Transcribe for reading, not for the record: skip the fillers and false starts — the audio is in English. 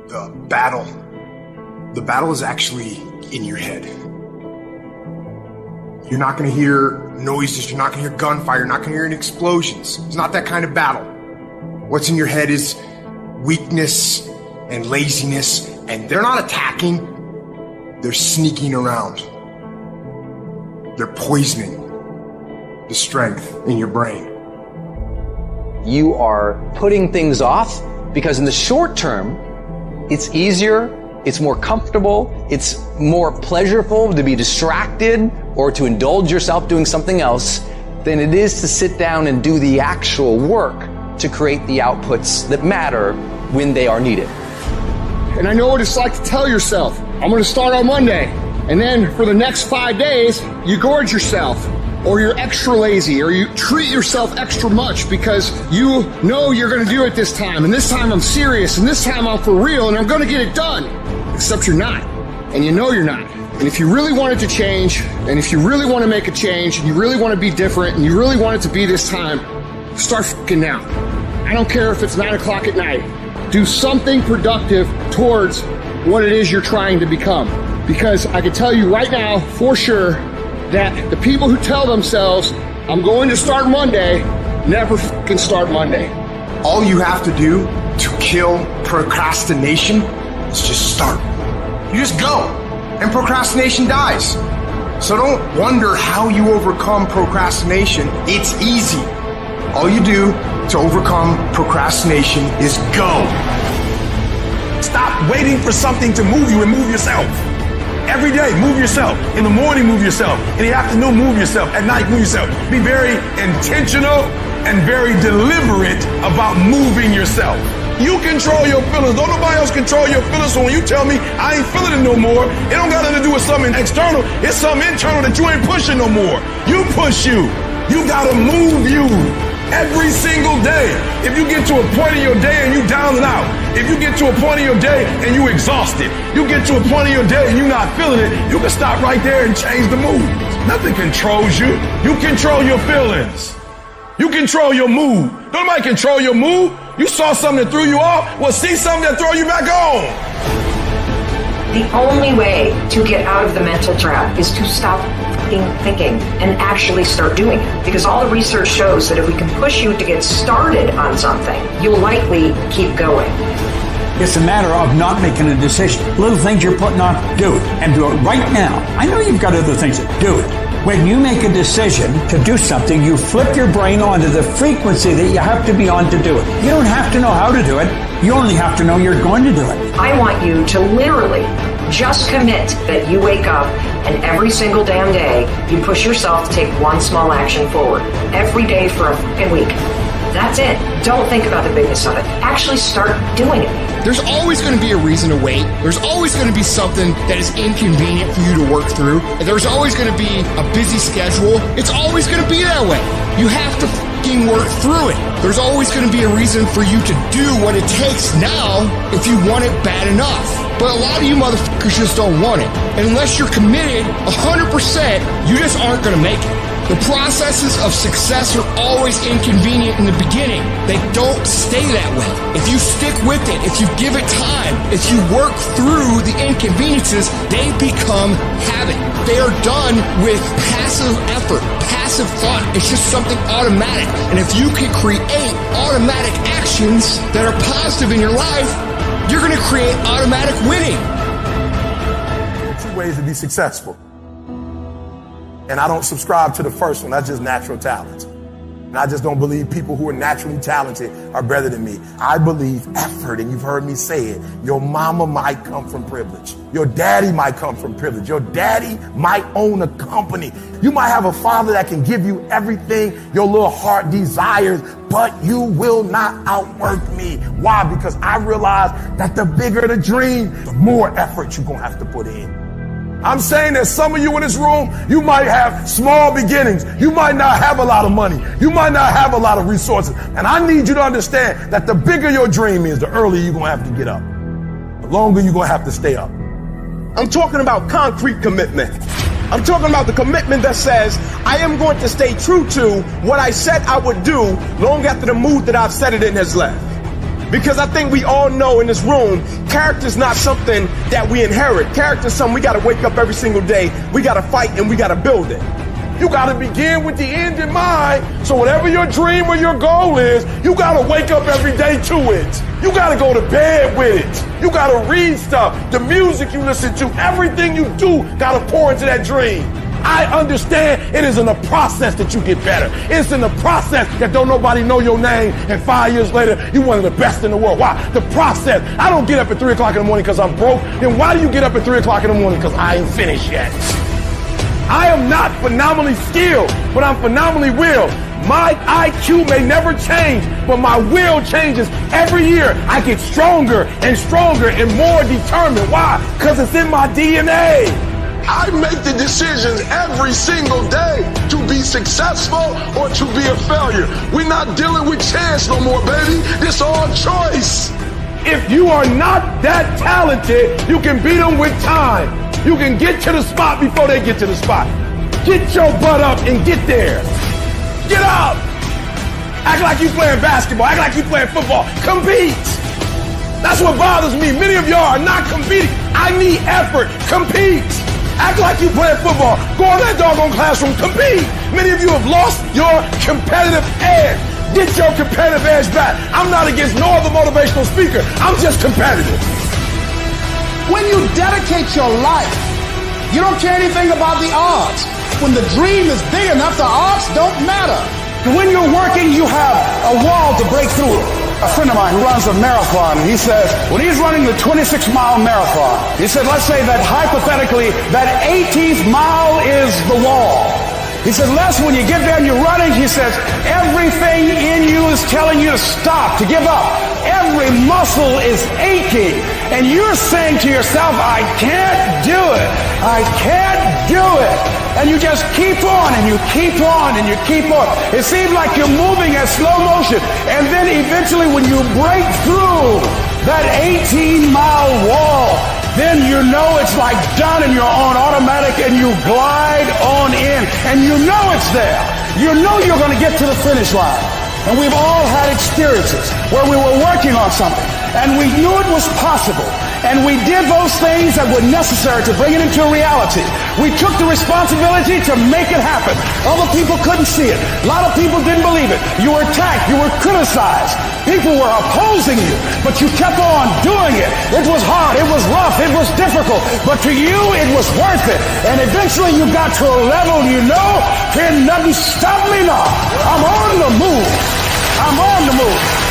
The battle is actually in your head. You're not going to hear noises. You're not going to hear gunfire. You're not going to hear any explosions. It's not that kind of battle. What's in your head is weakness and laziness, and they're not attacking. They're sneaking around. They're poisoning the strength in your brain. You are putting things off because in the short term, it's easier, it's more comfortable, it's more pleasurable to be distracted or to indulge yourself doing something else than it is to sit down and do the actual work to create the outputs that matter when they are needed. And I know what it's like to tell yourself, I'm going to start on Monday. And then for the next 5 days, you gorge yourself, or you're extra lazy, or you treat yourself extra much because you know you're going to do it this time. And this time I'm serious, and this time I'm for real, and I'm going to get it done. Except you're not. And you know you're not. And if you really want it to change, and if you really want to make a change, and you really want to be different, and you really want it to be this time, start fucking now. I don't care if it's 9 o'clock at night. Do something productive towards what it is you're trying to become. Because I can tell you right now, for sure, that the people who tell themselves, I'm going to start Monday, never fucking start Monday. All you have to do to kill procrastination is just start. You just go, and procrastination dies. So don't wonder how you overcome procrastination. It's easy. All you do to overcome procrastination is go. Stop waiting for something to move you and move yourself. Every day, move yourself. In the morning, move yourself. In the afternoon, move yourself. At night, move yourself. Be very intentional and very deliberate about moving yourself. You control your feelings. Don't nobody else control your feelings. So when you tell me I ain't feeling it no more, it don't got nothing to do with something external. It's something internal that you ain't pushing no more. You push you. You gotta move you. Every single day. If you get to a point in your day and you down and out, if you get to a point in your day and you exhausted, you get to a point in your day and you're not feeling it, you can stop right there and change the mood. Nothing controls you. You control your feelings. You control your mood. Nobody control your mood. You saw something that threw you off, well, see something that throw you back on. The only way to get out of the mental trap is to stop thinking and actually start doing it. Because all the research shows that if we can push you to get started on something, you'll likely keep going. It's a matter of not making a decision. Little things you're putting off, do it. And do it right now. I know you've got other things, do it. When you make a decision to do something, you flip your brain onto the frequency that you have to be on to do it. You don't have to know how to do it. You only have to know you're going to do it. I want you to literally just commit that you wake up and every single damn day you push yourself to take one small action forward. Every day for a fucking week. That's it. Don't think about the bigness of it. Actually start doing it. There's always going to be a reason to wait. There's always going to be something that is inconvenient for you to work through. There's always going to be a busy schedule. It's always going to be that way. You have to fucking work through it. There's always going to be a reason for you to do what it takes now if you want it bad enough. But a lot of you motherfuckers just don't want it. And unless you're committed 100%, you just aren't going to make it. The processes of success are always inconvenient in the beginning. They don't stay that way. If you stick with it, if you give it time, if you work through the inconveniences, they become habit. They are done with passive effort, passive thought. It's just something automatic. And if you can create automatic actions that are positive in your life, you're going to create automatic winning. 2 ways to be successful. And I don't subscribe to the first one. That's just natural talent. And I just don't believe people who are naturally talented are better than me. I believe effort, and you've heard me say it. Your mama might come from privilege. Your daddy might come from privilege. Your daddy might own a company. You might have a father that can give you everything your little heart desires, but you will not outwork me. Why? Because I realize that the bigger the dream, the more effort you're going to have to put in. I'm saying that some of you in this room, you might have small beginnings. You might not have a lot of money. You might not have a lot of resources. And I need you to understand that the bigger your dream is, the earlier you're going to have to get up. The longer you're going to have to stay up. I'm talking about concrete commitment. I'm talking about the commitment that says, I am going to stay true to what I said I would do long after the mood that I've set it in has left. Because I think we all know in this room, character's not something that we inherit. Character's something we gotta wake up every single day, we gotta fight, and we gotta build it. You gotta begin with the end in mind, so whatever your dream or your goal is, you gotta wake up every day to it. You gotta go to bed with it. You gotta read stuff, the music you listen to, everything you do gotta pour into that dream. I understand it is in the process that you get better. It's in the process that don't nobody know your name, and 5 years later, you're one of the best in the world. Why? The process. I don't get up at 3 o'clock in the morning because I'm broke. Then why do you get up at 3 o'clock in the morning? Because I ain't finished yet. I am not phenomenally skilled, but I'm phenomenally willed. My IQ may never change, but my will changes every year. I get stronger and stronger and more determined. Why? Because it's in my DNA. I make the decisions every single day to be successful or to be a failure. We're not dealing with chance no more, baby. This all choice. If you are not that talented, you can beat them with time. You can get to the spot before they get to the spot. Get your butt up and get there. Get up. Act like you playing basketball. Act like you playing football. Compete. That's what bothers me. Many of y'all are not competing. I need effort. Compete. Act like you playing football. Go in that doggone classroom. Compete. Many of you have lost your competitive edge. Get your competitive edge back. I'm not against no other motivational speaker. I'm just competitive. When you dedicate your life, you don't care anything about the odds. When the dream is big enough, the odds don't matter. When you're working, you have a wall to break through. A friend of mine who runs a marathon, he says, when he's running the 26-mile marathon, he said, let's say that hypothetically, that 18th mile is the wall. He said, Les, when you get there and you're running, he says, everything in you is telling you to stop, to give up. Every muscle is aching. And you're saying to yourself, I can't do it. I can't do it. And you just keep on and you keep on and you keep on. It seems like you're moving at slow motion. And then eventually when you break through that 18-mile wall, then you know it's like done and you're on automatic and you glide on in and you know it's there. You know you're going to get to the finish line. And we've all had experiences where we were working on something and we knew it was possible. And we did those things that were necessary to bring it into reality. We took the responsibility to make it happen. Other people couldn't see it. A lot of people didn't believe it. You were attacked. You were criticized. People were opposing you, but you kept on doing it. It was hard. It was rough. It was difficult. But to you, it was worth it. And eventually you got to a level you know, can nothing stop me now. I'm on the move. I'm on the move.